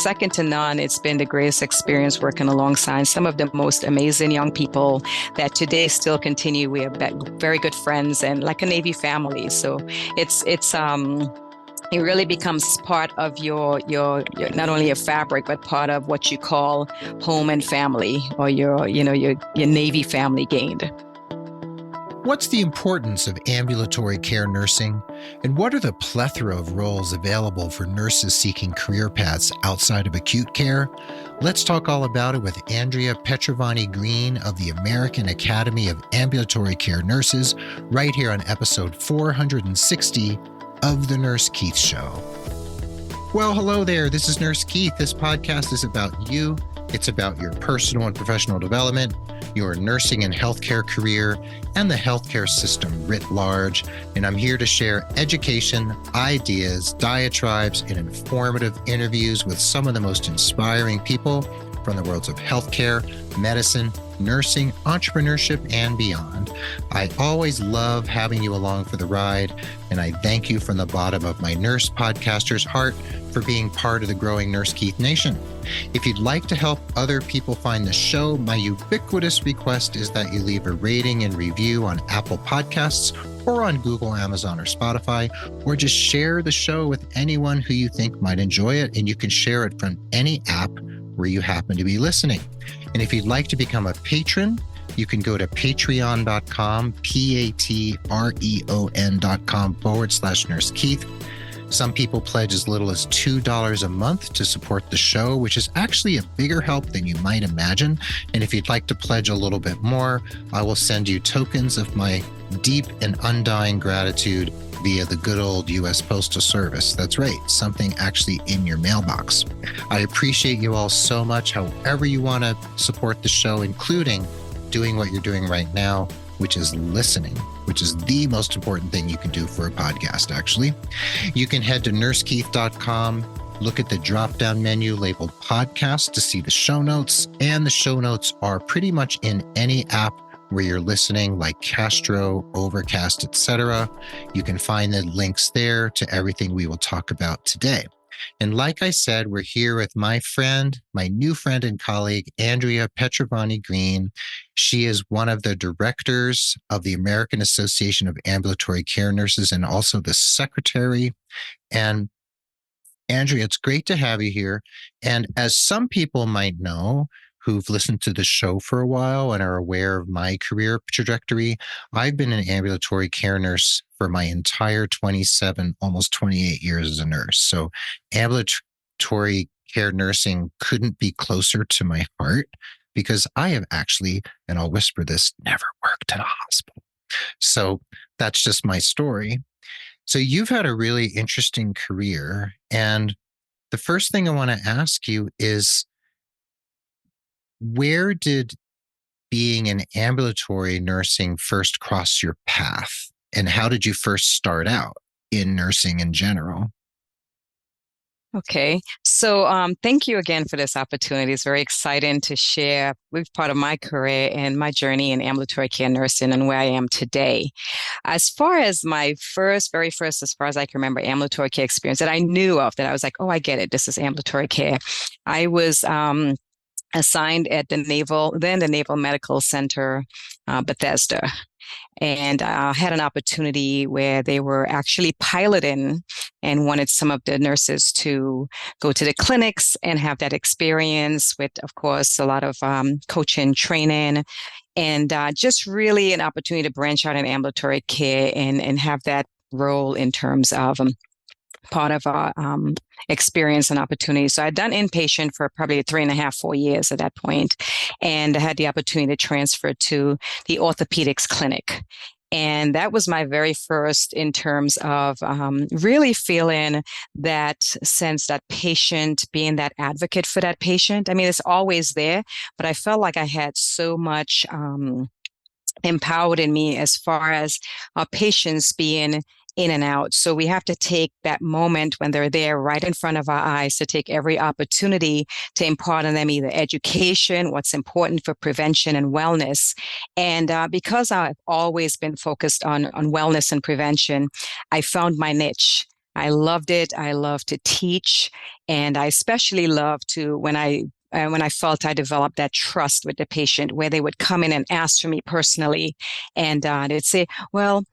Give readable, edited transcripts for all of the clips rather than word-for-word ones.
second to none. It's been the greatest experience working alongside some of the most amazing young people that today still continue. We are very good friends and like a Navy family. So it really becomes part of your not only your fabric, but part of what you call home and family, or your Navy family gained. What's the importance of ambulatory care nursing, and what are the plethora of roles available for nurses seeking career paths outside of acute care? Let's talk all about it with Andrea Petrovanie Greene of the American Academy of Ambulatory Care Nurses, right here on episode 460 of The Nurse Keith Show. Well, hello there. This is Nurse Keith. This podcast is about you. It's about your personal and professional development, your nursing and healthcare career, and the healthcare system writ large. And I'm here to share education, ideas, diatribes, and informative interviews with some of the most inspiring people from the worlds of healthcare, medicine, nursing, entrepreneurship, and beyond. I always love having you along for the ride, and I thank you from the bottom of my nurse podcaster's heart for being part of the growing Nurse Keith Nation. If you'd like to help other people find the show, my ubiquitous request is that you leave a rating and review on Apple Podcasts or on Google, Amazon, or Spotify, or just share the show with anyone who you think might enjoy it, and you can share it from any app where you happen to be listening. And if you'd like to become a patron, you can go to patreon.com, patreon.com/Nurse Keith. Some people pledge as little as $2 a month to support the show, which is actually a bigger help than you might imagine. And if you'd like to pledge a little bit more, I will send you tokens of my deep and undying gratitude via the good old U.S. Postal Service. That's right, something actually in your mailbox. I appreciate you all so much, however you want to support the show, including doing what you're doing right now, which is listening, which is the most important thing you can do for a podcast, actually. You can head to nursekeith.com, look at the drop-down menu labeled podcast to see the show notes, and the show notes are pretty much in any app where you're listening, like Castro, Overcast, etc. You can find the links there to everything we will talk about today. And like I said, we're here with my new friend and colleague, Andrea Petrovanie Greene. She is one of the directors of the American Association of Ambulatory Care Nurses and also the secretary. And Andrea, it's great to have you here. And as some people might know, who've listened to the show for a while and are aware of my career trajectory, I've been an ambulatory care nurse for my entire 27, almost 28 years as a nurse. So ambulatory care nursing couldn't be closer to my heart because I have actually, and I'll whisper this, never worked in a hospital. So that's just my story. So you've had a really interesting career. And the first thing I want to ask you is, where did being in ambulatory nursing first cross your path? And how did you first start out in nursing in general? Okay. So thank you again for this opportunity. It's very exciting to share with part of my career and my journey in ambulatory care nursing and where I am today. As far as my very first, as far as I can remember, ambulatory care experience that I knew of, that I was like, oh, I get it. This is ambulatory care. I was assigned at the Naval Medical Center, Bethesda. And I had an opportunity where they were actually piloting and wanted some of the nurses to go to the clinics and have that experience with, of course, a lot of coaching, training, and just really an opportunity to branch out in ambulatory care and have that role in terms of part of our experience and opportunity. So I'd done inpatient for probably 3.5, 4 years at that point, and I had the opportunity to transfer to the Orthopedics Clinic. And that was my very first in terms of really feeling that sense, that patient, being that advocate for that patient. I mean, it's always there, but I felt like I had so much empowered in me as far as our patients being in and out. So we have to take that moment when they're there right in front of our eyes to take every opportunity to impart on them either education, what's important for prevention and wellness. And because I've always been focused on wellness and prevention, I found my niche. I loved it. I love to teach, and I especially love to when I felt I developed that trust with the patient, where they would come in and ask for me personally, and they'd say, "Well,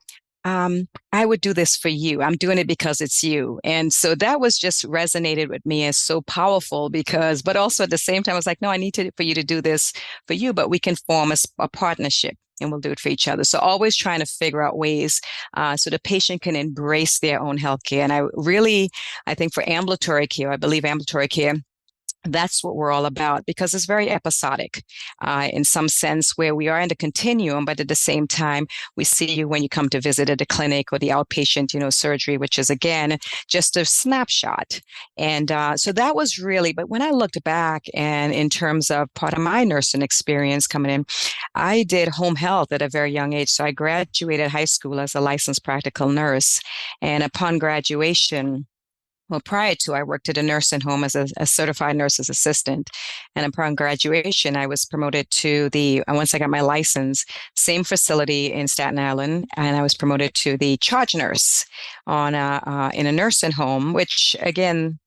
I would do this for you. I'm doing it because it's you." And so that was just resonated with me as so powerful because, but also at the same time, I was like, no, I need for you to do this for you, but we can form a partnership and we'll do it for each other. So always trying to figure out ways so the patient can embrace their own healthcare. And I think for ambulatory care, I believe ambulatory care that's what we're all about because it's very episodic in some sense where we are in the continuum, but at the same time, we see you when you come to visit at the clinic or the outpatient, surgery, which is again, just a snapshot. And so that was really, but when I looked back and in terms of part of my nursing experience coming in, I did home health at a very young age. So I graduated high school as a licensed practical nurse. And upon graduation, well, prior to, I worked at a nursing home as a certified nurse's assistant. And upon graduation, I was promoted to once I got my license, same facility in Staten Island, and I was promoted to the charge nurse in a nursing home, which again,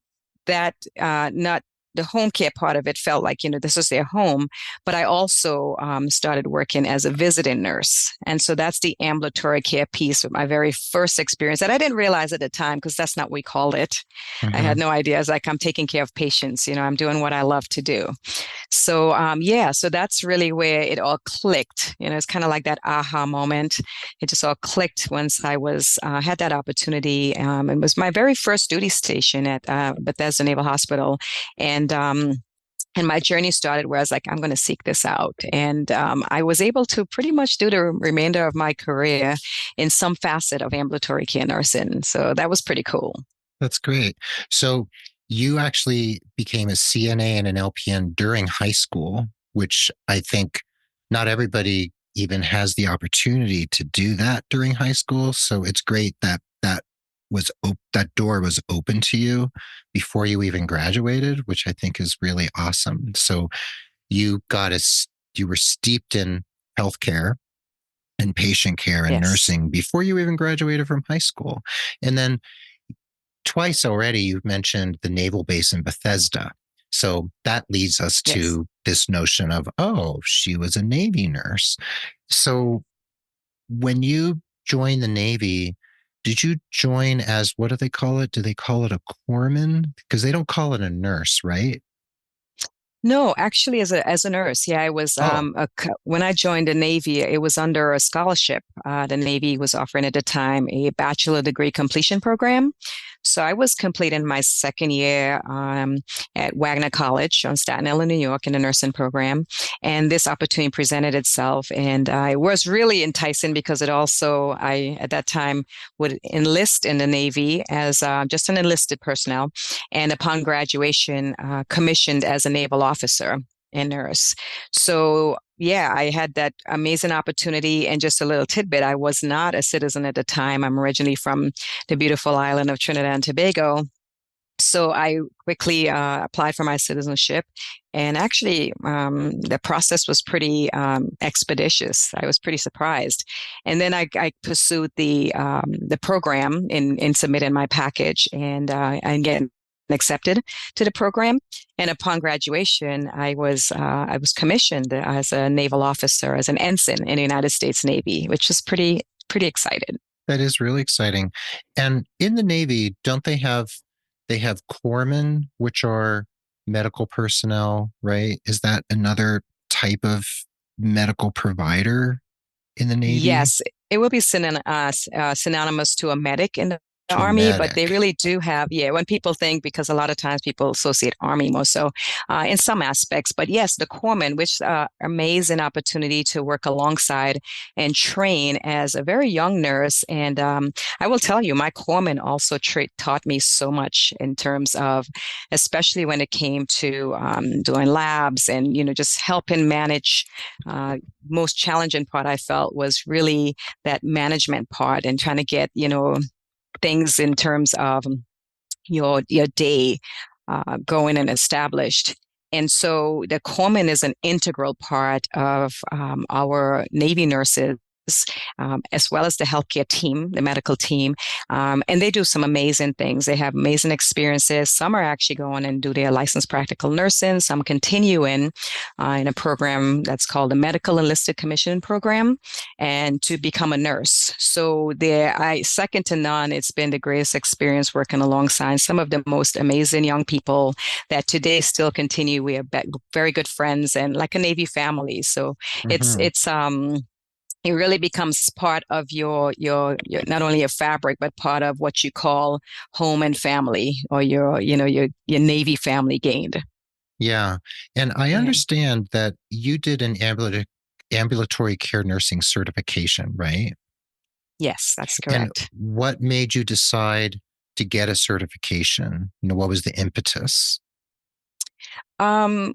that not the home care part of it felt like, this is their home. But I also started working as a visiting nurse. And so that's the ambulatory care piece of my very first experience that I didn't realize at the time because that's not what we called it. I had no idea. It's like I'm taking care of patients, I'm doing what I love to do. So so that's really where it all clicked. It's kind of like that aha moment. It just all clicked once I had that opportunity. It was my very first duty station at Bethesda Naval Hospital, and my journey started where I was like, I'm going to seek this out. And I was able to pretty much do the remainder of my career in some facet of ambulatory care nursing. So that was pretty cool. That's great. So you actually became a CNA and an LPN during high school, which I think not everybody even has the opportunity to do that during high school. So it's great that that door was open to you before you even graduated, which I think is really awesome. So you were steeped in healthcare and patient care and Yes. nursing before you even graduated from high school. And then twice already, you've mentioned the naval base in Bethesda. So that leads us Yes. to this notion of, oh, she was a Navy nurse. So when you joined the Navy, did you join as, what do they call it? Do they call it a corpsman? Because they don't call it a nurse, right? No, actually, as a nurse, yeah, I was Oh, when I joined the Navy, it was under a scholarship. The Navy was offering at the time a bachelor degree completion program. So I was completing my second year at Wagner College on Staten Island, New York, in the nursing program, and this opportunity presented itself, and it was really enticing because I at that time would enlist in the Navy as just an enlisted personnel, and upon graduation, commissioned as a naval officer and nurse. So yeah, I had that amazing opportunity. And just a little tidbit, I was not a citizen at the time. I'm originally from the beautiful island of Trinidad and Tobago. So I quickly applied for my citizenship. And actually, the process was pretty expeditious. I was pretty surprised. And then I pursued the program in submitting my package and get accepted to the program. And upon graduation, I was commissioned as a naval officer, as an ensign in the United States Navy, which is pretty excited. that is really exciting. And in the Navy, don't they have corpsmen, which are medical personnel, right? Is that another type of medical provider in the Navy? Yes, it will be synonymous to a medic in the To a Army, but they medic. really do have, yeah, when people think, because a lot of times people associate Army more so in some aspects. But yes, the corpsman, which amazing opportunity to work alongside and train as a very young nurse. And I will tell you, my corpsman also taught me so much in terms of, especially when it came to doing labs and, just helping manage most challenging part I felt was really that management part and trying to get, things in terms of your day going and established. And so the corpsman is an integral part of our Navy nurses as well as the healthcare team, the medical team. And they do some amazing things. They have amazing experiences. Some are actually going and do their licensed practical nursing. Some continue in a program that's called the Medical Enlisted Commission Program, and to become a nurse. So second to none, it's been the greatest experience working alongside some of the most amazing young people that today still continue. We are very good friends and like a Navy family. So Mm-hmm. it really becomes part of your not only your fabric, but part of what you call home and family, or your Navy family gained. Yeah. And I Yeah. understand that you did an ambulatory care nursing certification, right? Yes, that's And correct. what made you decide to get a certification? What was the impetus? Um,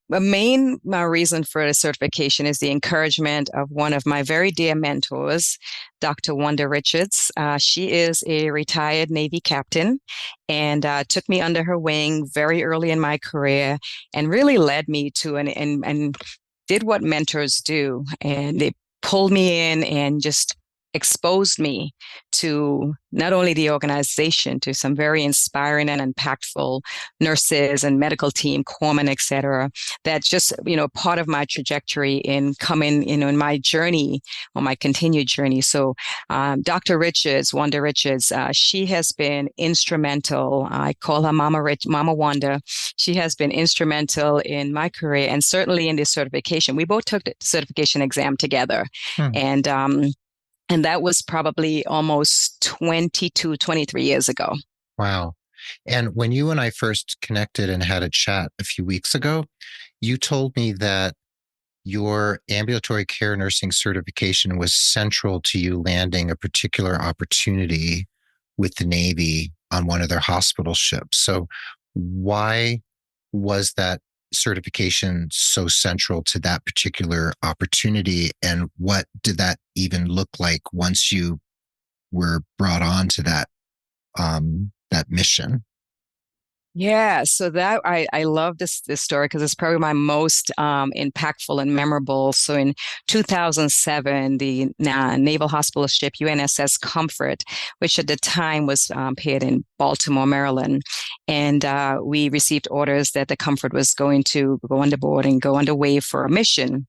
the main reason for the certification is the encouragement of one of my very dear mentors, Dr. Wanda Richards. She is a retired Navy captain, and took me under her wing very early in my career and really led me to and did what mentors do. And they pulled me in and just exposed me to not only the organization, to some very inspiring and impactful nurses and medical team, corpsmen, et cetera. That's just, part of my trajectory in coming, in my journey, or my continued journey. So Dr. Richards, Wanda Richards, she has been instrumental. I call her Mama Wanda. She has been instrumental in my career, and certainly in this certification. We both took the certification exam together. Hmm. And that was probably almost 22, 23 years ago. Wow. And when you and I first connected and had a chat a few weeks ago, you told me that your ambulatory care nursing certification was central to you landing a particular opportunity with the Navy on one of their hospital ships. So why was that certification so central to that particular opportunity? And what did that even look like once you were brought on to that mission? Yeah, so that I love this story because it's probably my most impactful and memorable. So in 2007, the Naval Hospital ship UNSS Comfort, which at the time was paired in Baltimore, Maryland, and we received orders that the Comfort was going to go underboard and go underway for a mission,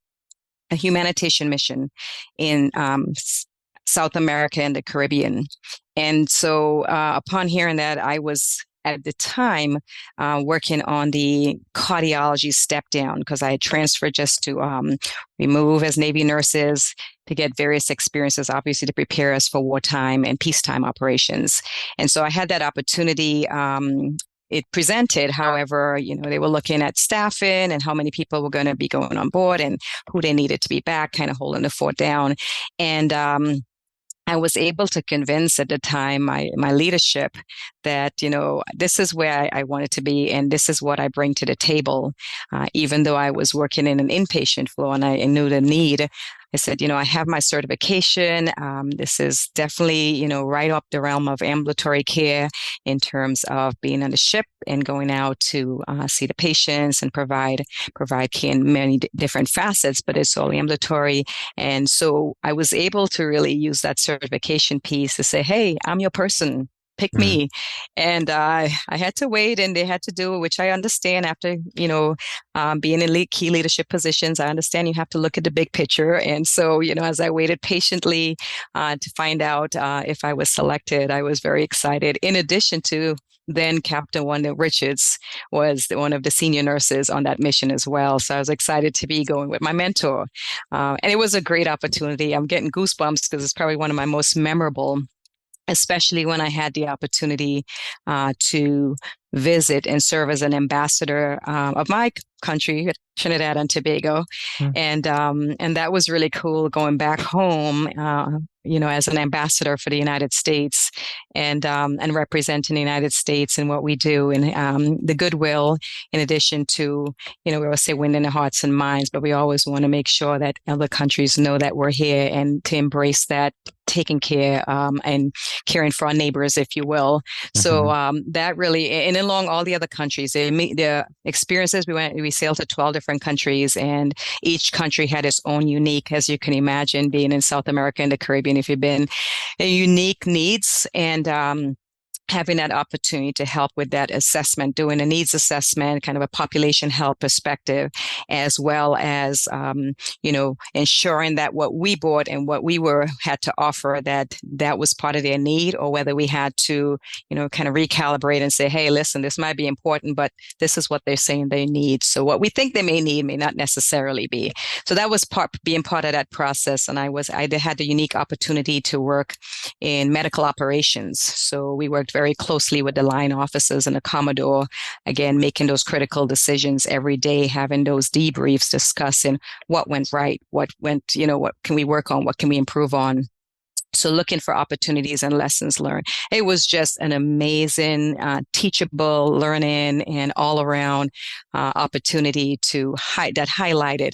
a humanitarian mission in South America and the Caribbean. And so upon hearing that, I was at the time working on the cardiology step down, because I had transferred just to remove as Navy nurses to get various experiences, obviously to prepare us for wartime and peacetime operations. And so I had that opportunity. It presented, however, they were looking at staffing and how many people were going to be going on board and who they needed to be back, kind of holding the fort down. And I was able to convince at the time my leadership that, this is where I wanted to be, and this is what I bring to the table. Even though I was working in an inpatient floor and I knew the need, I said, I have my certification. This is definitely, right up the realm of ambulatory care in terms of being on the ship and going out to see the patients and provide care in many different facets, but it's all ambulatory. And so I was able to really use that certification piece to say, hey, I'm your person. Pick me. And I had to wait, and they had to do it, which I understand after, being in key leadership positions. I understand you have to look at the big picture. And so, as I waited patiently to find out if I was selected, I was very excited. In addition to then Captain Wanda Richards was one of the senior nurses on that mission as well. So I was excited to be going with my mentor. And it was a great opportunity. I'm getting goosebumps because it's probably one of my most memorable, especially when I had the opportunity to visit and serve as an ambassador of my country, Trinidad and Tobago. And that was really cool, going back home, as an ambassador for the United States, and representing the United States and what we do, and the goodwill, in addition to, we always say winning their hearts and minds, but we always want to make sure that other countries know that we're here, and to embrace that, taking care and caring for our neighbors, if you will. So that really, and along all the other countries. The experiences, we sailed to 12 different countries, and each country had its own unique, as you can imagine, being in South America and the Caribbean, if you've been, unique needs. And having that opportunity to help with that assessment, doing a needs assessment, kind of a population health perspective, as well as, ensuring that what we bought and what we had to offer, that was part of their need, or whether we had to, kind of recalibrate and say, hey, listen, this might be important, but this is what they're saying they need. So what we think they may need may not necessarily be. So that was being part of that process. And I had the unique opportunity to work in medical operations. So we worked very closely with the line officers and the Commodore, again, making those critical decisions every day, having those debriefs, discussing what went right, what can we work on, what can we improve on. So looking for opportunities and lessons learned. It was just an amazing, teachable, learning, and all around opportunity that highlighted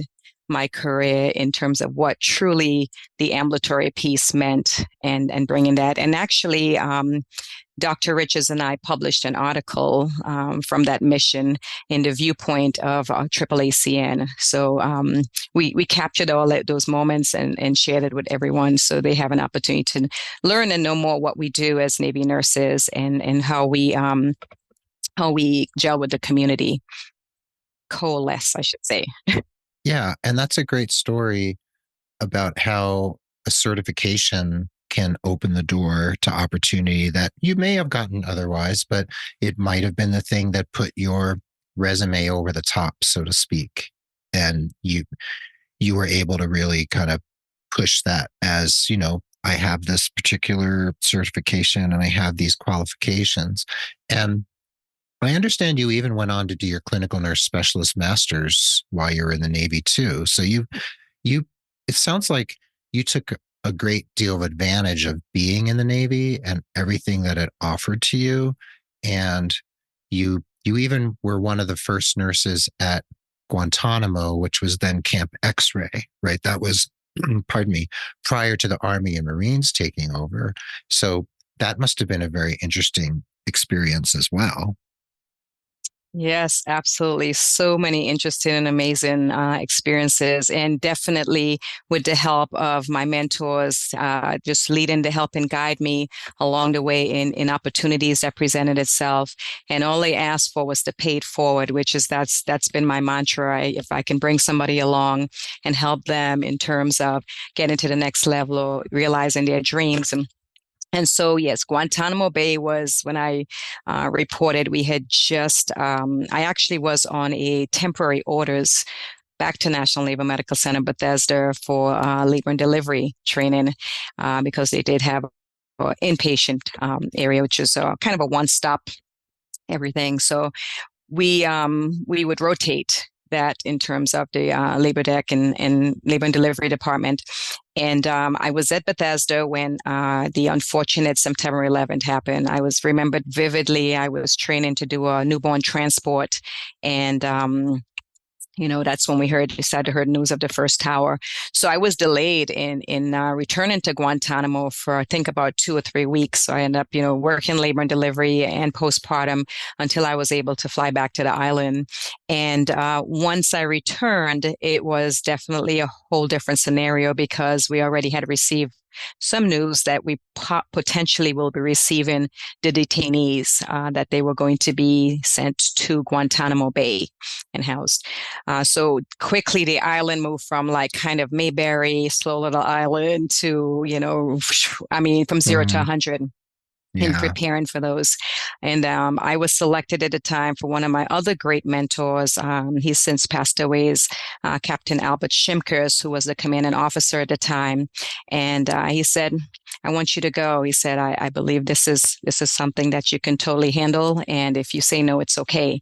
my career in terms of what truly the ambulatory piece meant, and bringing that. And actually, Dr. Richards and I published an article from that mission in the viewpoint of AAACN. So we captured all those moments and shared it with everyone, so they have an opportunity to learn and know more what we do as Navy nurses, and how we gel with the community, coalesce, I should say. Yeah, and that's a great story about how a certification can open the door to opportunity that you may have gotten otherwise, but it might have been the thing that put your resume over the top, so to speak. And you were able to really kind of push that as, I have this particular certification and I have these qualifications. And I understand you even went on to do your clinical nurse specialist master's while you were in the Navy too. So it sounds like you took a great deal of advantage of being in the Navy and everything that it offered to you. And you even were one of the first nurses at Guantanamo, which was then Camp X-Ray, right? That was, pardon me, prior to the Army and Marines taking over. So that must have been a very interesting experience as well. Yes, absolutely. So many interesting and amazing experiences, and definitely with the help of my mentors, just leading to help and guide me along the way in opportunities that presented itself. And all they asked for was to pay it forward, which is that's been my mantra. If I can bring somebody along and help them in terms of getting to the next level or realizing their dreams. And so, yes, Guantanamo Bay was when I reported. We had I actually was on a temporary orders back to National Naval Medical Center, Bethesda, for labor and delivery training, because they did have an inpatient area, which is kind of a one-stop everything. So we would rotate that in terms of the labor deck and labor and delivery department. And I was at Bethesda when the unfortunate September 11th happened. I was remembered vividly. I was training to do a newborn transport, and that's when we started to hear news of the first tower. So I was delayed in returning to Guantanamo for, I think, about 2 or 3 weeks. So I ended up, working labor and delivery and postpartum until I was able to fly back to the island. And once I returned, it was definitely a whole different scenario, because we already had received some news that we potentially will be receiving the detainees, that they were going to be sent to Guantanamo Bay and housed. So quickly the island moved from like kind of Mayberry, slow little island to, from 0 to 100. In preparing for those. And I was selected at the time for one of my other great mentors. He's since passed away, is Captain Albert Shimkers, who was the commanding officer at the time. And he said, I want you to go. He said, I believe this is something that you can totally handle. And if you say no, it's okay.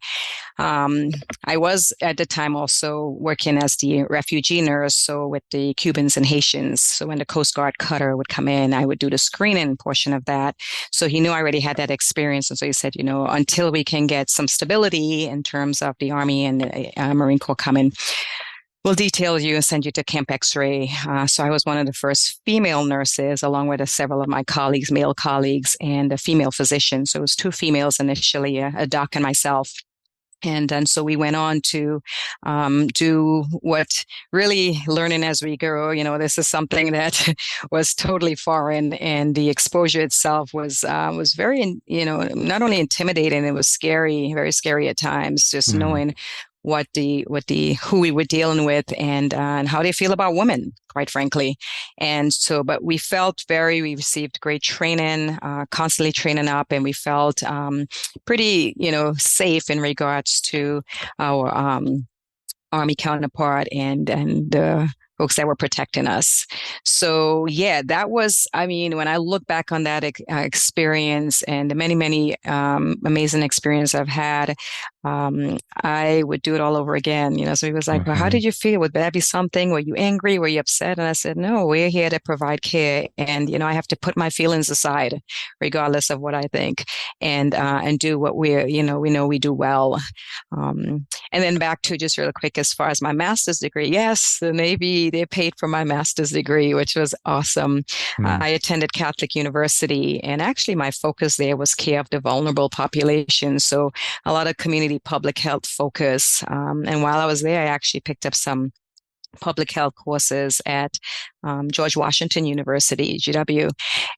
I was at the time also working as the refugee nurse, so with the Cubans and Haitians. So when the Coast Guard cutter would come in, I would do the screening portion of that. So he knew I already had that experience. And so he said, until we can get some stability in terms of the Army and the Marine Corps coming, We'll detail you and send you to Camp X-ray. So I was one of the first female nurses, along with several of my colleagues, male colleagues, and a female physician. So it was two females initially, a doc and myself. And then so we went on to do what really learning as we go. This is something that was totally foreign, and the exposure itself was very, not only intimidating, it was scary, very scary at times, just knowing who we were dealing with and how they feel about women, quite frankly. And so, but we received great training, constantly training up, and we felt pretty, safe in regards to our Army counterpart and the folks that were protecting us. So yeah, that was, when I look back on that experience and the many, many amazing experiences I've had, I would do it all over again. So he was like, well, how did you feel? Would that be something? Were you angry? Were you upset? And I said, no, we're here to provide care. And, I have to put my feelings aside, regardless of what I think, and do what we know we do well. And then back to just real quick, as far as my master's degree, yes, the Navy, they paid for my master's degree, which was awesome. I attended Catholic University, and actually my focus there was care of the vulnerable population. So a lot of community public health focus. And while I was there, I actually picked up some public health courses at George Washington University, GW,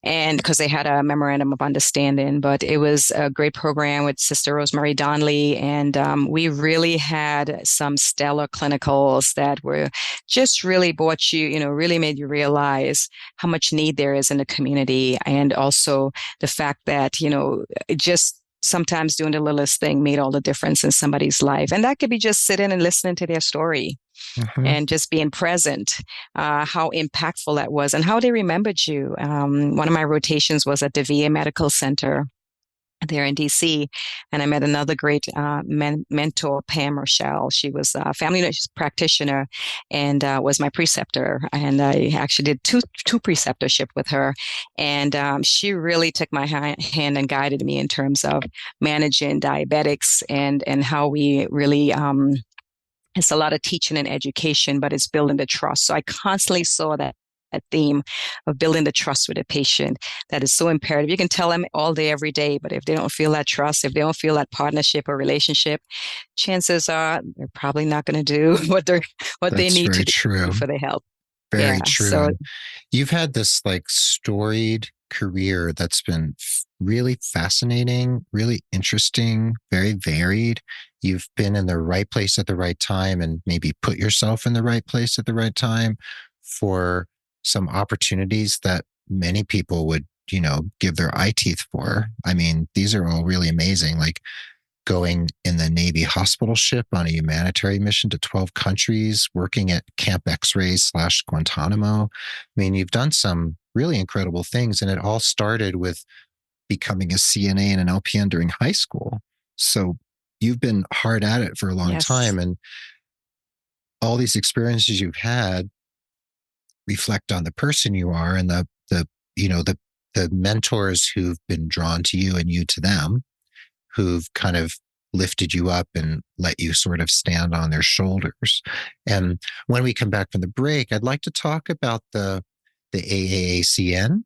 and because they had a memorandum of understanding. But it was a great program with Sister Rosemary Donnelly, and we really had some stellar clinicals that were just really brought you, really made you realize how much need there is in the community, and also the fact that, just sometimes doing the littlest thing made all the difference in somebody's life. And that could be just sitting and listening to their story. And just being present, how impactful that was and how they remembered you. One of my rotations was at the VA Medical Center there in DC, and I met another great mentor, Pam Rochelle. She was a family nurse practitioner and was my preceptor, and I actually did two preceptorship with her, and she really took my hand and guided me in terms of managing diabetics and how we really it's a lot of teaching and education, but it's building the trust. So I constantly saw that theme of building the trust with a patient that is so imperative. You can tell them all day, every day, but if they don't feel that trust, if they don't feel that partnership or relationship, chances are they're probably not going to do what they need to do for their health. Very true. So, you've had this storied career that's been really fascinating, really interesting, very varied. You've been in the right place at the right time and maybe put yourself in the right place at the right time for some opportunities that many people would, give their eye teeth for. These are all really amazing. Like going in the Navy hospital ship on a humanitarian mission to 12 countries, working at Camp X-ray / Guantanamo. You've done some really incredible things, and it all started with becoming a CNA and an LPN during high school. So you've been hard at it for a long time, and all these experiences you've had reflect on the person you are and the mentors who've been drawn to you and you to them, who've kind of lifted you up and let you sort of stand on their shoulders. And when we come back from the break, I'd like to talk about the AAACN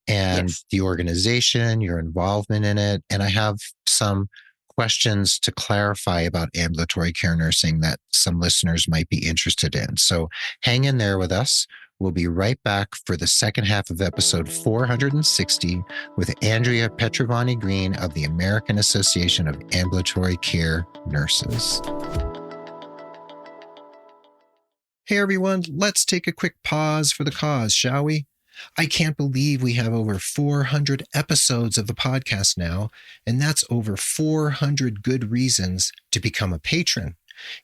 and the organization, your involvement in it. And I have some questions to clarify about ambulatory care nursing that some listeners might be interested in. So hang in there with us. We'll be right back for the second half of episode 460 with Andrea Petrovanie Greene of the American Association of Ambulatory Care Nurses. Hey everyone, let's take a quick pause for the cause, shall we? I can't believe we have over 400 episodes of the podcast now, and that's over 400 good reasons to become a patron.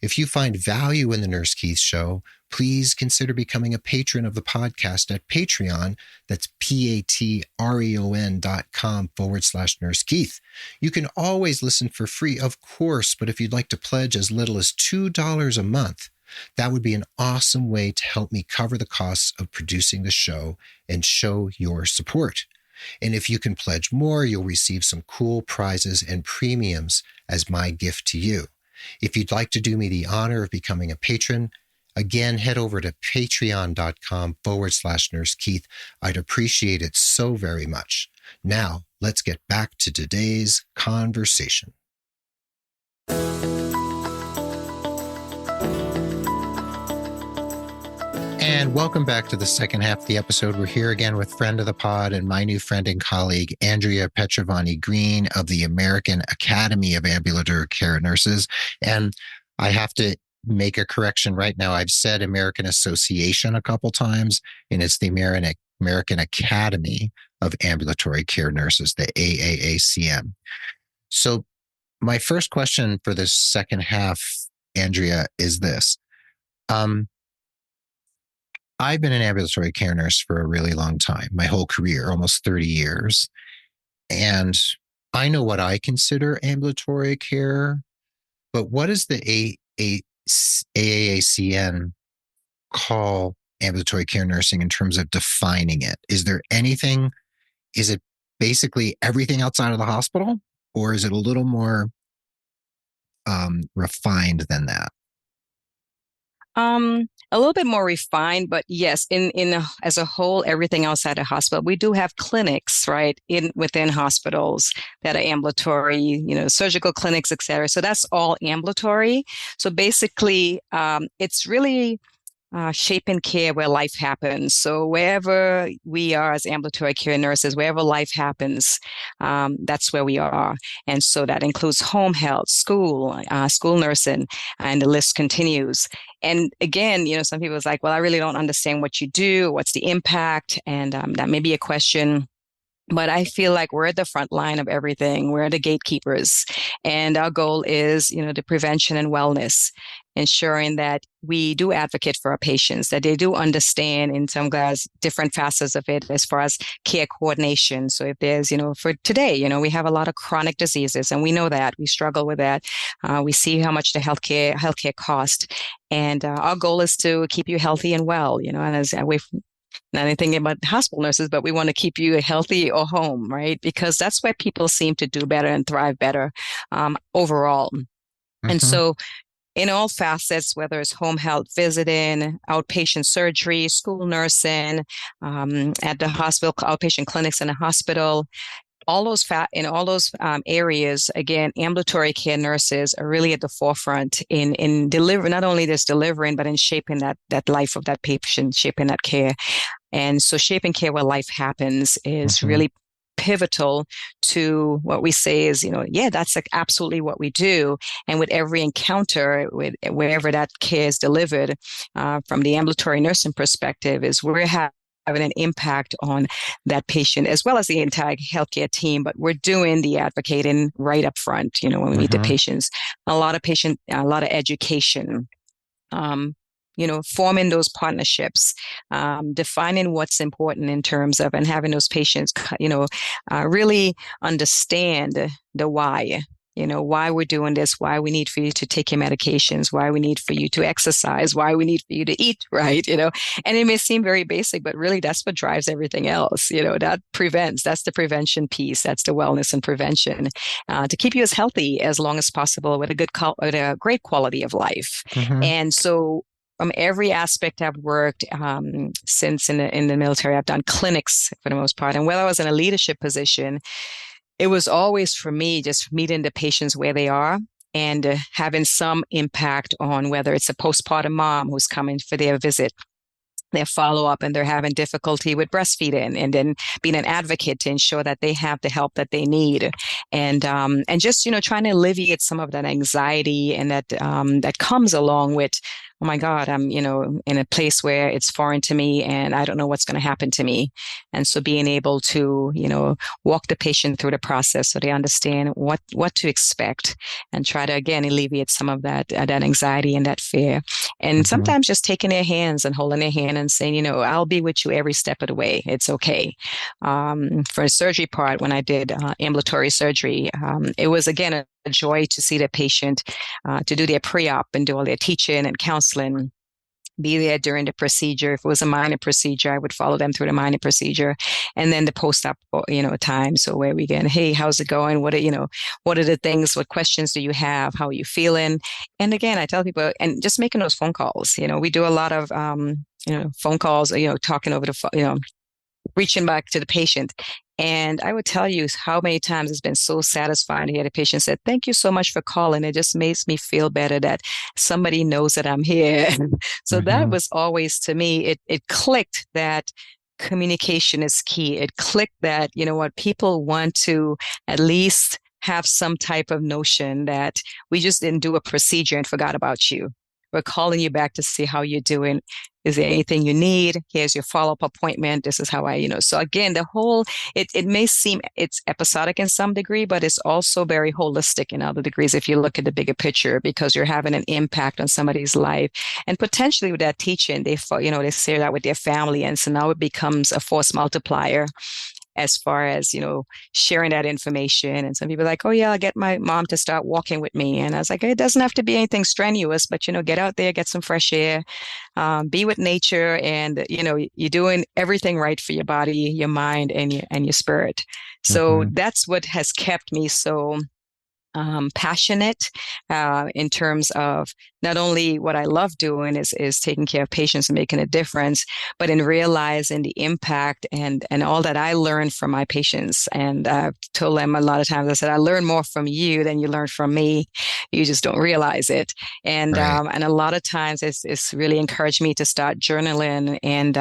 If you find value in the Nurse Keith Show, please consider becoming a patron of the podcast at Patreon. That's patreon.com/Nurse Keith. You can always listen for free, of course, but if you'd like to pledge as little as $2 a month, that would be an awesome way to help me cover the costs of producing the show and show your support. And if you can pledge more, you'll receive some cool prizes and premiums as my gift to you. If you'd like to do me the honor of becoming a patron, Again, head over to patreon.com/Nurse Keith. I'd appreciate it so very much. Now, let's get back to today's conversation. And welcome back to the second half of the episode. We're here again with friend of the pod and my new friend and colleague, Andrea Petrovanie Greene of the American Academy of Ambulatory Care Nurses. And I have to make a correction right now. I've said American Association a couple times, and it's the American Academy of Ambulatory Care Nurses, the AAACN. So my first question for this second half, Andrea, is this. I've been an ambulatory care nurse for a really long time, my whole career, almost 30 years. And I know what I consider ambulatory care, but what does the AAACN call ambulatory care nursing in terms of defining it? Is there anything, is it basically everything outside of the hospital, or is it a little more refined than that? A little bit more refined, but yes, in as a whole, everything outside of hospital. We do have clinics, right, within hospitals that are ambulatory, surgical clinics, et cetera. So that's all ambulatory. So basically, it's really shaping care where life happens. So wherever we are as ambulatory care nurses, wherever life happens, that's where we are. And so that includes home health, school nursing, and the list continues. And again, some people is like, well, I really don't understand what you do. What's the impact? And that may be a question. But I feel like we're at the front line of everything. We're the gatekeepers. And our goal is, the prevention and wellness, ensuring that we do advocate for our patients, that they do understand in some guys different facets of it as far as care coordination. So if there's, for today, we have a lot of chronic diseases, and we know that we struggle with that. We see how much the healthcare cost. And our goal is to keep you healthy and well, and as not anything about hospital nurses, but we want to keep you healthy or home, right? Because that's where people seem to do better and thrive better overall. Mm-hmm. And so in all facets, whether it's home health visiting, outpatient surgery, school nursing, at the hospital, outpatient clinics in the hospital, all those areas, again, ambulatory care nurses are really at the forefront in delivering, not only just delivering, but in shaping that life of that patient, shaping that care. And so shaping care where life happens is mm-hmm. really pivotal to what we say is, that's like absolutely what we do. And with every encounter, with wherever that care is delivered, from the ambulatory nursing perspective, is we're having an impact on that patient as well as the entire healthcare team. But we're doing the advocating right up front, when we meet the patients. A lot of education, forming those partnerships, defining what's important in terms of, and having those patients, really understand the why. Why we're doing this, why we need for you to take your medications, why we need for you to exercise, why we need for you to eat right, and it may seem very basic, but really that's what drives everything else, that prevents, that's the prevention piece, that's the wellness and prevention, to keep you as healthy as long as possible with a great quality of life. Mm-hmm. And so from every aspect I've worked since in the military, I've done clinics for the most part. And while I was in a leadership position, it was always for me just meeting the patients where they are and having some impact on whether it's a postpartum mom who's coming for their visit, their follow-up, and they're having difficulty with breastfeeding, and then being an advocate to ensure that they have the help that they need. And just, trying to alleviate some of that anxiety and that comes along with, oh my God, I'm, in a place where it's foreign to me and I don't know what's going to happen to me. And so being able to, walk the patient through the process so they understand what to expect and try to, again, alleviate some of that anxiety and that fear. And mm-hmm. sometimes just taking their hands and holding their hand and saying, I'll be with you every step of the way. It's okay. For a surgery part, when I did ambulatory surgery, it was, again, a joy to see the patient, to do their pre-op and do all their teaching and counseling. be there during the procedure. If it was a minor procedure, I would follow them through the minor procedure, and then the post-op, time. So where we get, hey, how's it going? What are the things? What questions do you have? How are you feeling? And again, I tell people, and just making those phone calls. We do a lot of phone calls. Talking over the phone. Reaching back to the patient. And I would tell you how many times it's been so satisfying to hear the patient say, "Thank you so much for calling. It just makes me feel better that somebody knows that I'm here." So that Mm-hmm. was always, to me, it clicked that communication is key. It clicked that, people want to at least have some type of notion that we just didn't do a procedure and forgot about you. We're calling you back to see how you're doing. Is there anything you need? Here's your follow-up appointment. This is how so again, it may seem it's episodic in some degree, but it's also very holistic in other degrees if you look at the bigger picture, because you're having an impact on somebody's life. And potentially with that teaching, they share that with their family. And so now it becomes a force multiplier as far as, sharing that information. And some people are like, "Oh yeah, I'll get my mom to start walking with me." And I was like, it doesn't have to be anything strenuous, but, get out there, get some fresh air, be with nature. And, you're doing everything right for your body, your mind, and your spirit. So Mm-hmm. that's what has kept me so passionate in terms of not only what I love doing is taking care of patients and making a difference, but in realizing the impact and all that I learned from my patients. And I've told them a lot of times, I said, I learn more from you than you learn from me. You just don't realize it. And Right. and a lot of times it's really encouraged me to start journaling and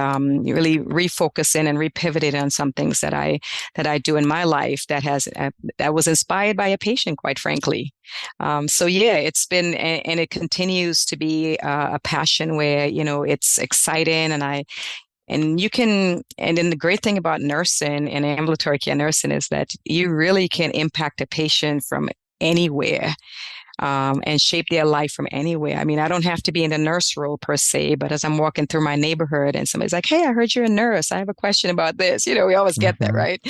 really refocusing and repivoting on some things that I do in my life that was inspired by a patient, quite frankly. So yeah, it's been, and it continues to be a passion where, it's exciting, and then the great thing about nursing and ambulatory care nursing is that you really can impact a patient from anywhere. And shape their life from anywhere. I mean, I don't have to be in the nurse role per se, but as I'm walking through my neighborhood and somebody's like, "Hey, I heard you're a nurse. I have a question about this." We always get that, Mm-hmm. right?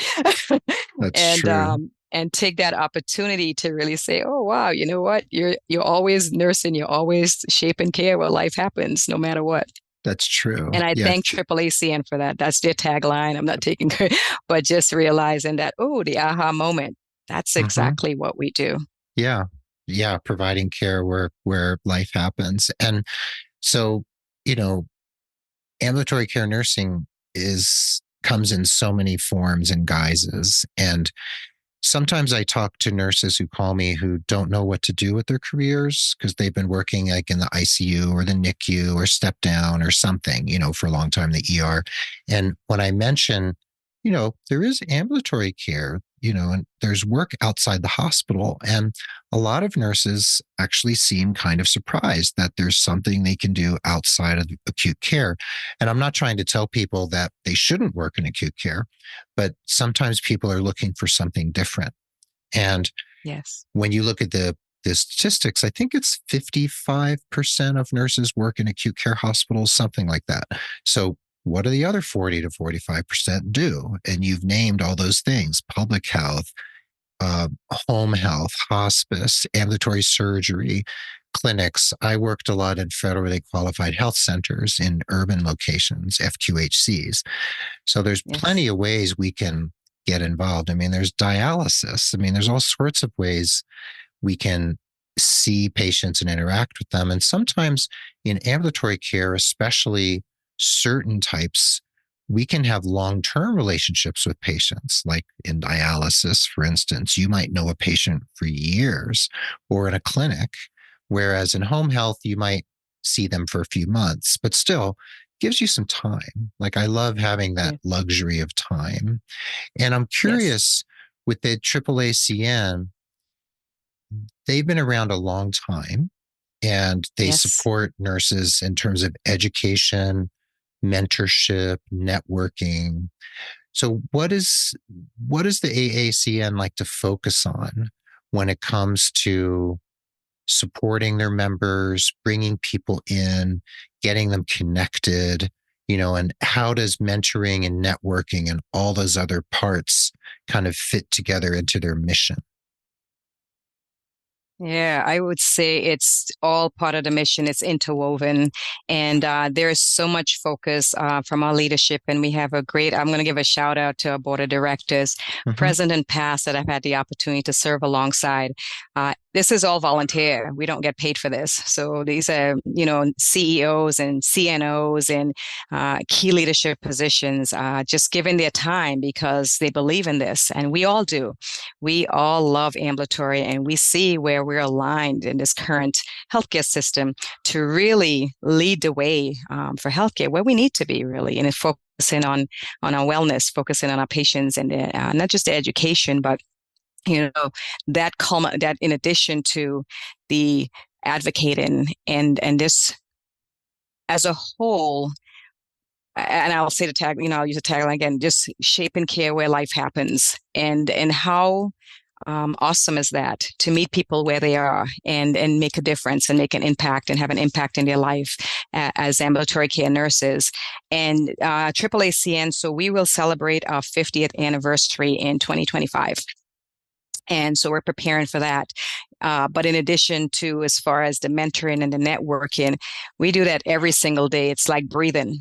That's and true. take that opportunity to really say, "Oh, wow, you know what? You're always nursing. You're always shaping care where life happens, no matter what." That's true. And I Yeah. thank AAACN for that. That's their tagline. I'm not taking credit, but just realizing that, oh, the aha moment. That's Mm-hmm. exactly what we do. Yeah. Yeah. Providing care where life happens. And so, you know, ambulatory care nursing comes in so many forms and guises. And sometimes I talk to nurses who call me who don't know what to do with their careers because they've been working like in the ICU or the NICU or step down or something, for a long time, the ER. And when I mention, there is ambulatory care, and there's work outside the hospital. And a lot of nurses actually seem kind of surprised that there's something they can do outside of acute care. And I'm not trying to tell people that they shouldn't work in acute care, but sometimes people are looking for something different. And Yes. when you look at the statistics, I think it's 55% of nurses work in acute care hospitals, something like that. So what do the other 40 to 45% do? And you've named all those things: public health, uh, home health, hospice, ambulatory surgery, clinics. I worked a lot in federally qualified health centers in urban locations, FQHCs. So there's Yes. plenty of ways we can get involved. I mean, there's dialysis. I mean, there's all sorts of ways we can see patients and interact with them. And sometimes in ambulatory care, especially certain types, we can have long-term relationships with patients. Like in dialysis, for instance, you might know a patient for years, or in a clinic, whereas in home health, you might see them for a few months, but still gives you some time. Like I love having that Yes. luxury of time. And I'm Yes. curious, with the AAACN, they've been around a long time and they Yes. support nurses in terms of education, mentorship, networking. So what is the AACN like to focus on when it comes to supporting their members, bringing people in, getting them connected, and how does mentoring and networking and all those other parts kind of fit together into their mission? Yeah, I would say it's all part of the mission. It's interwoven, and there is so much focus from our leadership. And we have a great. I'm going to give a shout out to our board of directors, Hmm. present and past, that I've had the opportunity to serve alongside. This is all volunteer. We don't get paid for this. So these are, CEOs and CNOs and key leadership positions, just giving their time because they believe in this, and we all do. We all love ambulatory, and we see where we're aligned in this current healthcare system to really lead the way for healthcare where we need to be really, and focusing on our wellness, focusing on our patients, and not just the education, but that in addition to the advocating and this as a whole. And I'll say the tag, I'll use the tagline again, just shaping care where life happens. And how awesome is that to meet people where they are and make a difference and make an impact and have an impact in their life as ambulatory care nurses. And AAACN, so we will celebrate our 50th anniversary in 2025. And so we're preparing for that. But in addition to, as far as the mentoring and the networking, we do that every single day. It's like breathing.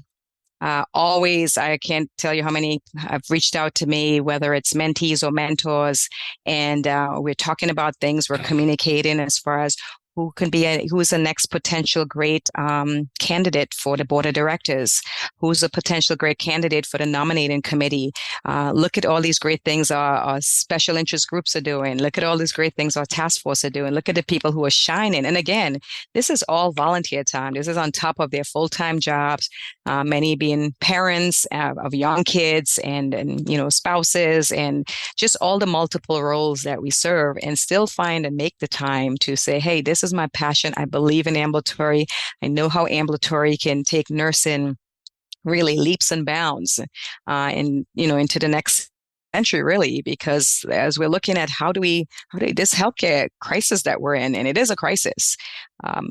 Always, I can't tell you how many have reached out to me, whether it's mentees or mentors, and we're talking about things, we're communicating as far as who's the next potential great candidate for the board of directors, who's a potential great candidate for the nominating committee. Look at all these great things our special interest groups are doing. Look at all these great things our task force are doing. Look at the people who are shining. And again, this is all volunteer time. This is on top of their full-time jobs, many being parents of young kids and spouses, and just all the multiple roles that we serve, and still find and make the time to say, hey, this is my passion. I believe in ambulatory. I know how ambulatory can take nursing really leaps and bounds and into the next century, really, because as we're looking at how do this healthcare crisis that we're in, and it is a crisis,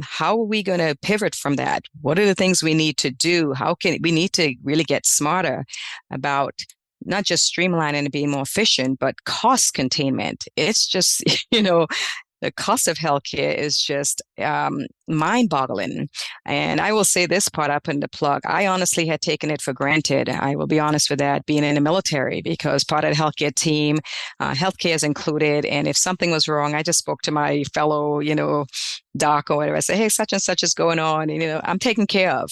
how are we going to pivot from that? What are the things we need to do? How can we need to really get smarter about not just streamlining and being more efficient, but cost containment? It's just, the cost of healthcare is just mind-boggling. And I will say this part up in the plug. I honestly had taken it for granted. I will be honest with that, being in the military, because part of the healthcare team, healthcare is included. And if something was wrong, I just spoke to my fellow, doc or whatever. I say, hey, such and such is going on. And, I'm taken care of.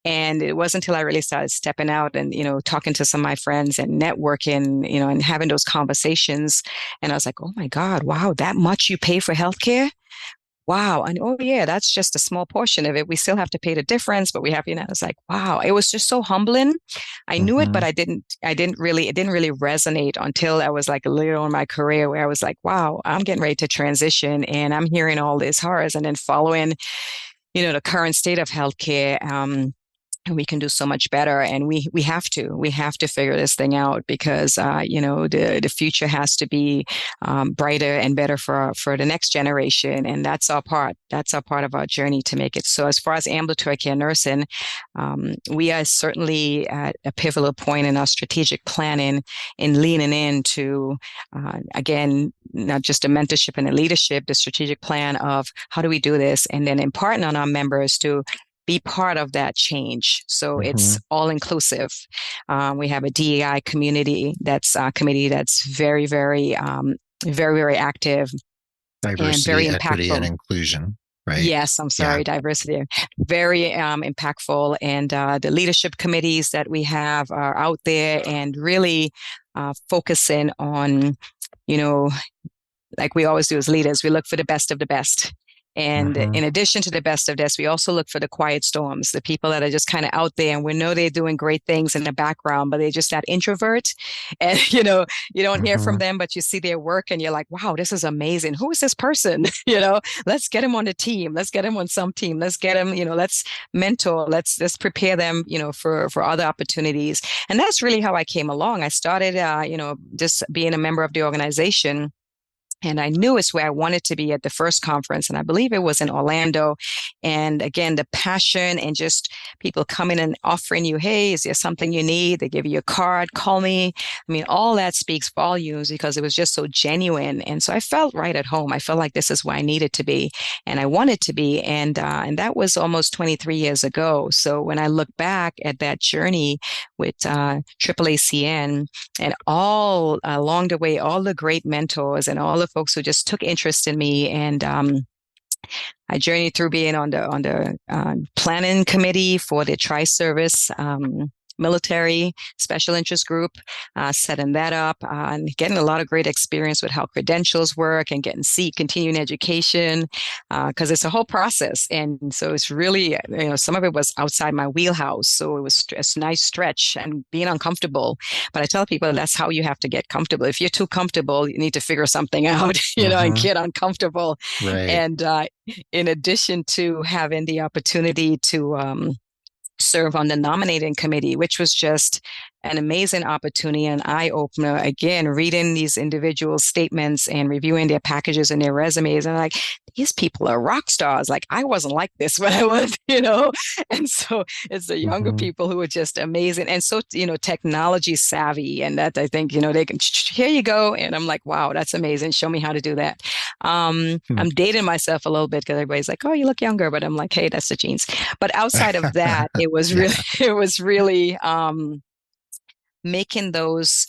And it wasn't until I really started stepping out and, talking to some of my friends and networking, and having those conversations. And I was like, oh my God, wow, that much you pay for healthcare? Wow. And oh yeah, that's just a small portion of it. We still have to pay the difference, but we have, I was like, wow, it was just so humbling. I knew it, but Hmm. it didn't really resonate until I was like a little in my career where I was like, wow, I'm getting ready to transition and I'm hearing all these horrors and then following, the current state of healthcare. And we can do so much better, and we have to figure this thing out, because the future has to be brighter and better for the next generation, and that's our part of our journey to make it. So as far as ambulatory care nursing, we are certainly at a pivotal point in our strategic planning, in leaning into again, not just the mentorship and the leadership, the strategic plan of how do we do this, and then imparting on our members to be part of that change. So Hmm. it's all inclusive. We have a DEI community committee that's very, very, very, very active and very Diversity, equity, and impactful. inclusion, right? Yes, I'm Yeah. sorry, diversity, very impactful. And the leadership committees that we have are out there and really focusing on, you know, like we always do as leaders, we look for the best of the best. And Hmm. in addition to the best of this, we also look for the quiet storms, the people that are just kind of out there and we know they're doing great things in the background, but they're just that introvert. And, you don't hear from Hmm. them, but you see their work and you're like, wow, this is amazing. Who is this person? Let's get him on the team. Let's get him on some team. Let's get him, let's mentor. Let's prepare them, for other opportunities. And that's really how I came along. I started, just being a member of the organization And I knew it's where I wanted to be at the first conference. And I believe it was in Orlando. And again, the passion and just people coming and offering you, hey, is there something you need? They give you a card, call me. I mean, all that speaks volumes because it was just so genuine. And so I felt right at home. I felt like this is where I needed to be and I wanted to be. And that was almost 23 years ago. So when I look back at that journey with AAACN, and all along the way, all the great mentors and all the folks who just took interest in me. And I journeyed through being on the planning committee for the tri-service military special interest group, setting that up and getting a lot of great experience with how credentials work and getting continuing education, because it's a whole process. And so it's really, some of it was outside my wheelhouse. So it was a nice stretch and being uncomfortable. But I tell people that's how you have to get comfortable. If you're too comfortable, you need to figure something out, and get uncomfortable. Right. And in addition to having the opportunity to serve on the nominating committee, which was just an amazing opportunity, an eye-opener. Again, reading these individuals' statements and reviewing their packages and their resumes, and like, these people are rock stars. Like, I wasn't like this when I was, And so it's the younger people who are just amazing. And so, technology savvy. And that I think, they can, here you go. And I'm like, wow, that's amazing. Show me how to do that. I'm dating myself a little bit because everybody's like, oh, you look younger. But I'm like, hey, that's the genes. But outside of that, it was really, making those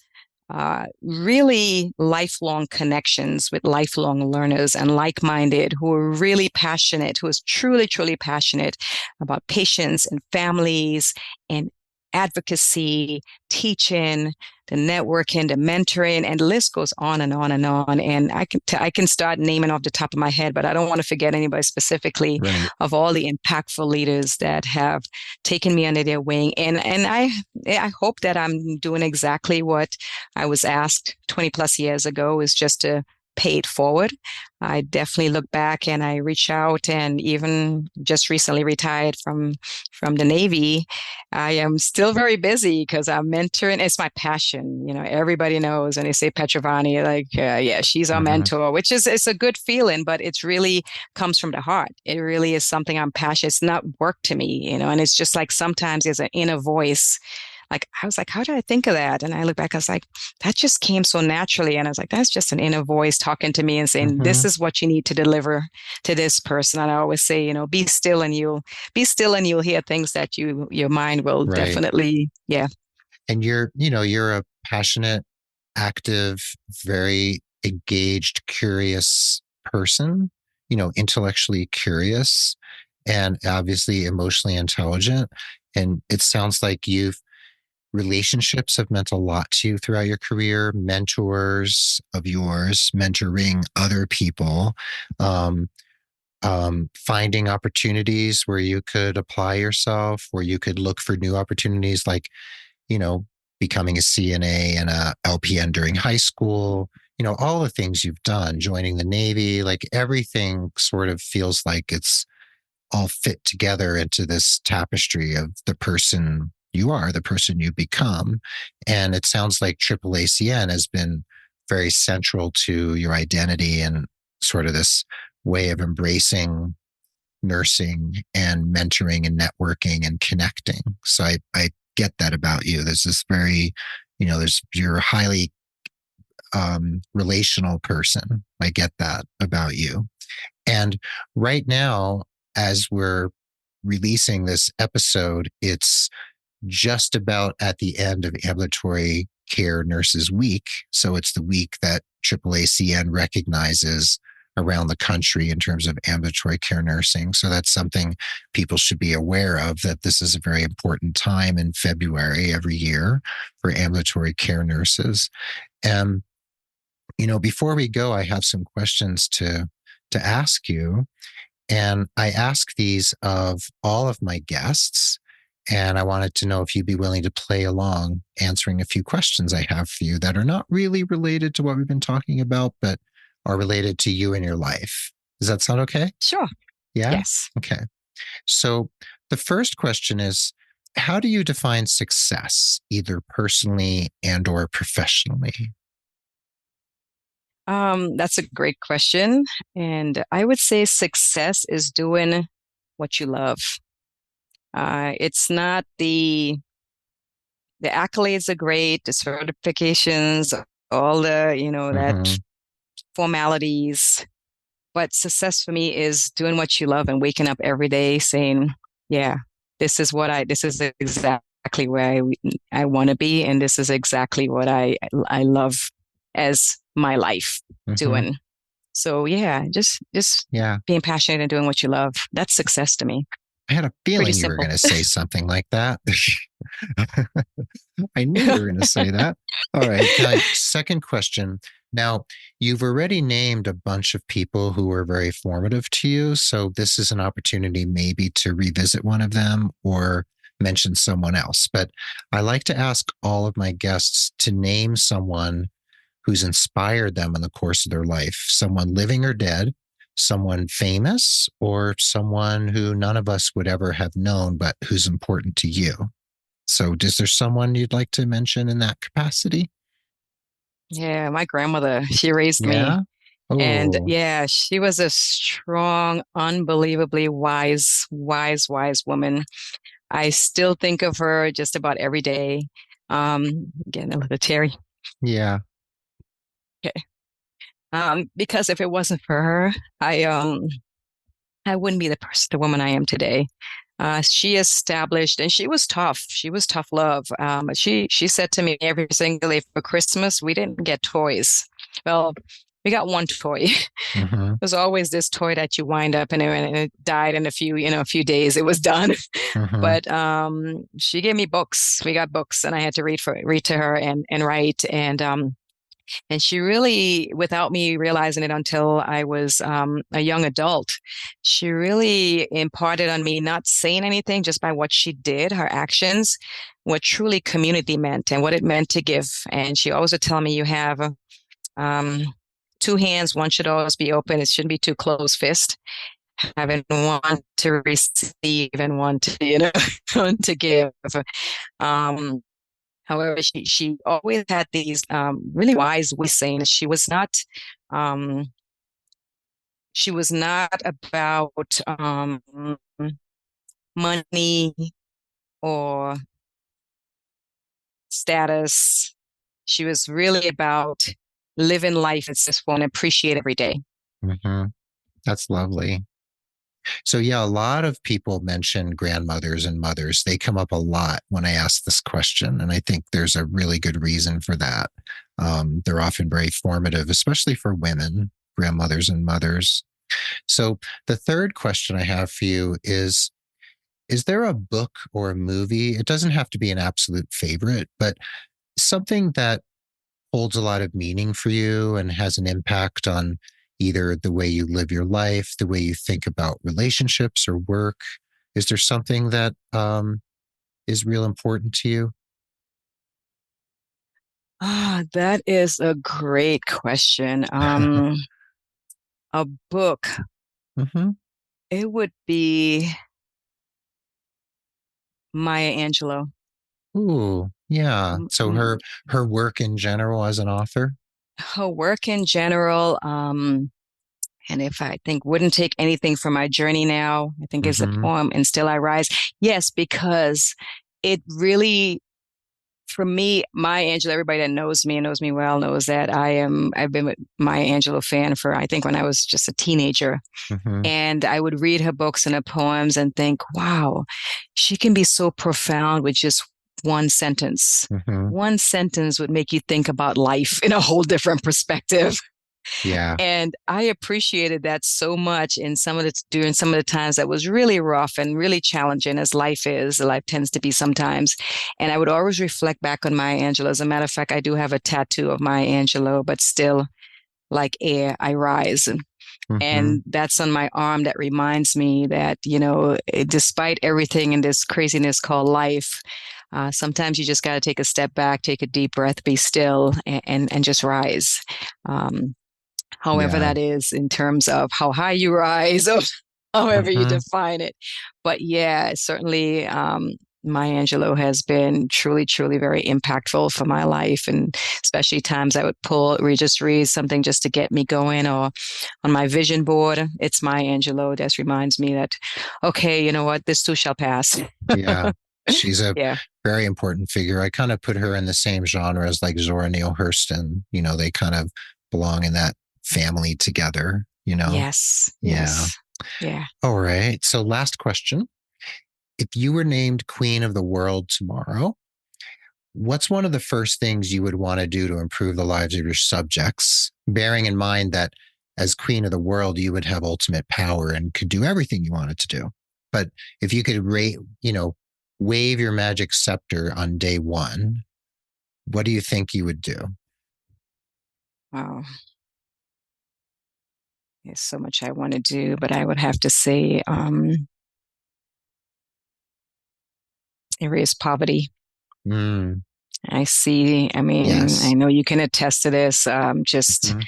really lifelong connections with lifelong learners and like-minded who are really passionate, who is truly, truly passionate about patients and families and advocacy, teaching, the networking, the mentoring, and the list goes on and on and on. And I can start naming off the top of my head, but I don't want to forget anybody specifically of all the impactful leaders that have taken me under their wing. And I hope that I'm doing exactly what I was asked 20 plus years ago, is just to pay it forward. I definitely look back and I reach out, and even just recently retired from the Navy. I am still very busy because I'm mentoring. It's my passion. Everybody knows when they say Petrovanie, like, yeah, she's our mentor, which it's a good feeling, but it's really comes from the heart. It really is something I'm passionate. It's not work to me, and it's just like sometimes there's an inner voice. Like, I was like, how did I think of that? And I look back, I was like, that just came so naturally. And I was like, that's just an inner voice talking to me and saying, this is what you need to deliver to this person. And I always say, be still and you'll hear things that your mind will definitely, yeah. And you're a passionate, active, very engaged, curious person, intellectually curious and obviously emotionally intelligent. And it sounds like relationships have meant a lot to you throughout your career, mentors of yours, mentoring other people, finding opportunities where you could apply yourself, where you could look for new opportunities, like, becoming a CNA and a LPN during high school, all the things you've done, joining the Navy, like everything sort of feels like it's all fit together into this tapestry of the person you are, the person you become. And it sounds like AAACN has been very central to your identity and sort of this way of embracing nursing and mentoring and networking and connecting. So I get that about you. There's this very, you're a highly relational person. I get that about you. And right now, as we're releasing this episode, it's just about at the end of Ambulatory Care Nurses Week. So it's the week that AAACN recognizes around the country in terms of ambulatory care nursing. So that's something people should be aware of, that this is a very important time in February every year for ambulatory care nurses. And, before we go, I have some questions to ask you. And I ask these of all of my guests. And I wanted to know if you'd be willing to play along answering a few questions I have for you that are not really related to what we've been talking about, but are related to you and your life. Does that sound okay? Sure. Yeah? Yes. Okay. So the first question is, how do you define success, either personally and or professionally? That's a great question. And I would say success is doing what you love. It's not the accolades are great, the certifications, all the, that Hmm. formalities. But success for me is doing what you love and waking up every day saying, yeah, this is exactly where I want to be. And this is exactly what I love as my life Hmm. doing. So yeah, just Yeah. being passionate and doing what you love. That's success to me. I had a Pretty feeling you were simple. going to say something like that. I knew you were going to say that. All right. Second question. Now, you've already named a bunch of people who were very formative to you. So, this is an opportunity maybe to revisit one of them or mention someone else. But I like to ask all of my guests to name someone who's inspired them in the course of their life, someone living or dead, someone famous, or someone who none of us would ever have known, but who's important to you. So, is there someone you'd like to mention in that capacity? Yeah, my grandmother, she raised me. Yeah. And Oh, yeah, she was a strong, unbelievably wise woman. I still think of her just about every day. Getting a little teary. yeah. Okay. Because if it wasn't for her, I wouldn't be the woman I am today. She established, and she was tough. She was tough love. She said to me every single day for Christmas, we didn't get toys. Well, we got one toy. Mm-hmm. There's always this toy that you wind up and it died in a few days. It was done. Mm-hmm. But she gave me books. We got books, and I had to read to her and write. And she really, without me realizing it until I was a young adult, she really imparted on me, not saying anything, just by what she did, her actions, what truly community meant and what it meant to give. And she always would tell me, you have um, two hands, one should always be open. It shouldn't be too closed fist. Having one to receive and one to, one to give. Um, However, she always had these really wise ways saying um, she was not about money or status. She was really about living life and just want to appreciate every day. Mm-hmm. That's lovely. So, yeah, a lot of people mention grandmothers and mothers. They come up a lot when I ask this question. And I think there's a really good reason for that. They're often very formative, especially for women, grandmothers and mothers. So, the third question I have for you is there a book or a movie? It doesn't have to be an absolute favorite, but something that holds a lot of meaning for you and has an impact on either the way you live your life, the way you think about relationships or work? Is there something that is real important to you? That is a great question. A book. Hmm. It would be Maya Angelou. Ooh, yeah. M- So m- her work in general as an author. Her work in general, and if I think wouldn't take anything from my journey now, I think is the Hmm. poem "And Still I Rise." Yes, because it really, for me, Maya Angelou, everybody that knows me and knows me well knows that I've been a Maya Angelou fan for, I think, when I was just a teenager. Hmm. And I would read her books and her poems and think, wow, she can be so profound with just one sentence. Hmm. One sentence would make you think about life in a whole different perspective. Yeah. And I appreciated that so much in during some of the times that was really rough and really challenging as life is. Life tends to be sometimes. And I would always reflect back on Maya Angelou. As a matter of fact, I do have a tattoo of Maya Angelou, but still like air, I rise. Hmm. And that's on my arm that reminds me that, despite everything in this craziness called life, sometimes you just got to take a step back, take a deep breath, be still, and just rise. Um, However Yeah. that is in terms of how high you rise or however you Hmm. define it. But yeah, certainly, Maya Angelou has been truly, truly very impactful for my life. And especially times I would read something just to get me going, or on my vision board, it's Maya Angelou. That reminds me that, okay, you know what, this too shall pass. Yeah. She's a Yeah. very important figure. I kind of put her in the same genre as like Zora Neale Hurston. They kind of belong in that family together, Yes. Yeah. Yes. Yeah. All right. So last question. If you were named Queen of the World tomorrow, what's one of the first things you would want to do to improve the lives of your subjects, bearing in mind that as Queen of the World, you would have ultimate power and could do everything you wanted to do. But if you could wave your magic scepter on day one, what do you think you would do? Wow. There's so much I want to do, but I would have to say, erase poverty. Mm. I Yes. know you can attest to this. Mm-hmm.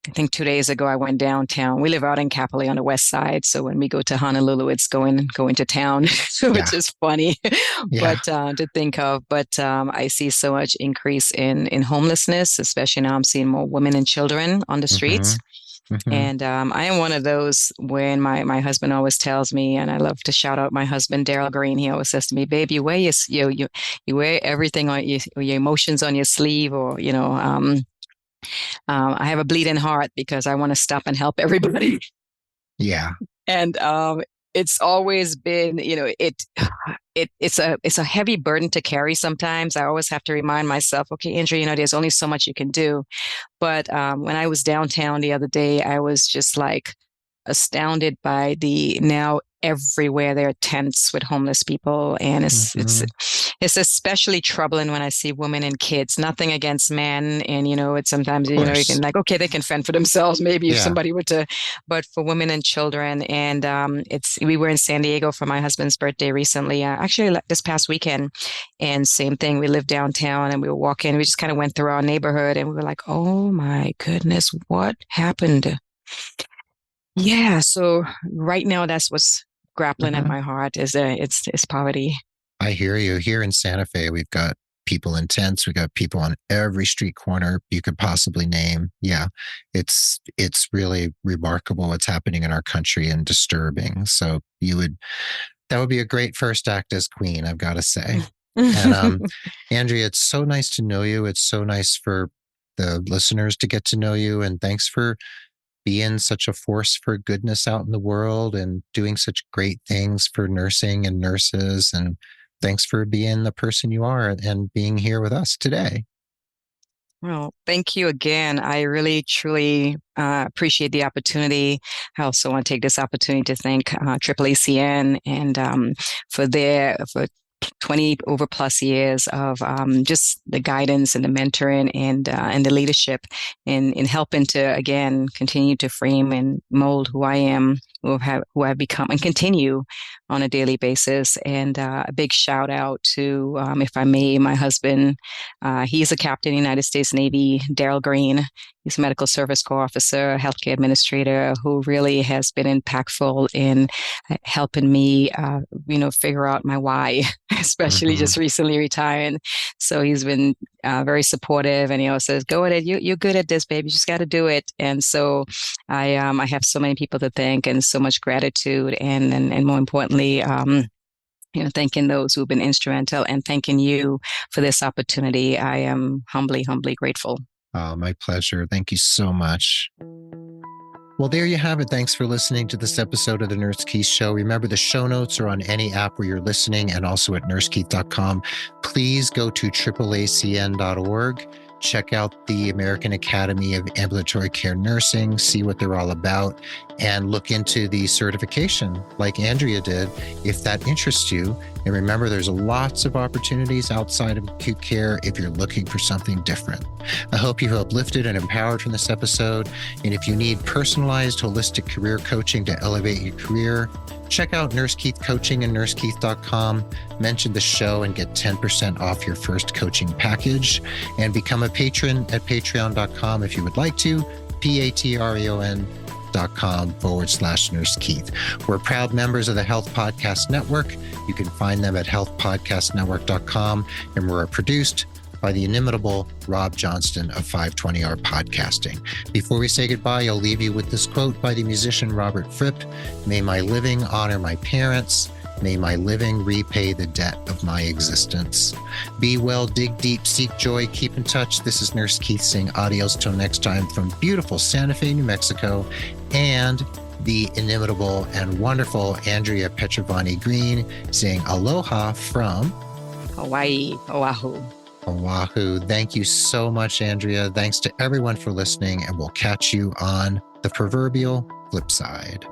I think 2 days ago, I went downtown. We live out in Kapolei on the west side. So when we go to Honolulu, it's going to town, which is funny, Yeah. but to think of. But I see so much increase in homelessness, especially now I'm seeing more women and children on the streets. Mm-hmm. And I am one of those when my husband always tells me, and I love to shout out my husband, Daryl Greene. He always says to me, babe, you wear everything on your emotions on your sleeve, or, I have a bleeding heart because I want to stop and help everybody. Yeah. And it's always been, it's a heavy burden to carry sometimes. I always have to remind myself, okay, Andrea, there's only so much you can do. But when I was downtown the other day, I was just like astounded by the now everywhere there are tents with homeless people, and it's especially troubling when I see women and kids. Nothing against men, and it's sometimes you can like, okay, they can fend for themselves maybe if somebody were to, but for women and children. And we were in San Diego for my husband's birthday recently, actually this past weekend, and same thing. We lived downtown and we were walking. We just kind of went through our neighborhood and we were like, oh my goodness, what happened? Yeah, so right now that's what's grappling at my heart is it's poverty. I hear you. Here in Santa Fe, we've got people in tents. We've got people on every street corner you could possibly name. Yeah, it's really remarkable what's happening in our country and disturbing. So that would be a great first act as queen, I've got to say. And Andrea, it's so nice to know you. It's so nice for the listeners to get to know you. And thanks for being such a force for goodness out in the world and doing such great things for nursing and nurses. And thanks for being the person you are and being here with us today. Well, thank you again. I really, truly appreciate the opportunity. I also want to take this opportunity to thank AAACN and for 20 over plus years of just the guidance and the mentoring and the leadership in helping to again continue to frame and mold who I am, who I've become, and continue on a daily basis. And a big shout out to, if I may, my husband. He's a captain in the United States Navy, Daryl Greene. He's a medical service corps officer, healthcare administrator, who really has been impactful in helping me, figure out my why, especially just recently retiring. So he's been very supportive, and he always says, "Go at it. You're good at this, baby. You just got to do it." And so I have so many people to thank, and so much gratitude, and more importantly, thanking those who've been instrumental, and thanking you for this opportunity. I am humbly, humbly grateful. Oh, my pleasure. Thank you so much. Well, there you have it. Thanks for listening to this episode of the Nurse Keith Show. Remember, the show notes are on any app where you're listening and also at nursekeith.com. Please go to AAACN.org. Check out the American Academy of Ambulatory Care Nursing, see what they're all about, and look into the certification like Andrea did if that interests you. And remember, there's lots of opportunities outside of acute care if you're looking for something different. I hope you feel uplifted and empowered from this episode. And if you need personalized, holistic career coaching to elevate your career, check out Nurse Keith Coaching and nursekeith.com. Mention the show and get 10% off your first coaching package. And become a patron at patreon.com if you would like to, patreon.com/NurseKeith. facebook.com/Nurse Keith. We're proud members of the Health Podcast Network. You can find them at healthpodcastnetwork.com, and we're produced by the inimitable Rob Johnston of 520R Podcasting. Before we say goodbye, I'll leave you with this quote by the musician Robert Fripp: "May my living honor my parents. May my living repay the debt of my existence." Be well, dig deep, seek joy, keep in touch. This is Nurse Keith saying adios till next time from beautiful Santa Fe, New Mexico, and the inimitable and wonderful Andrea Petrovanie Greene saying aloha from Hawaii, Oahu. Oahu. Thank you so much, Andrea. Thanks to everyone for listening, and we'll catch you on the proverbial flip side.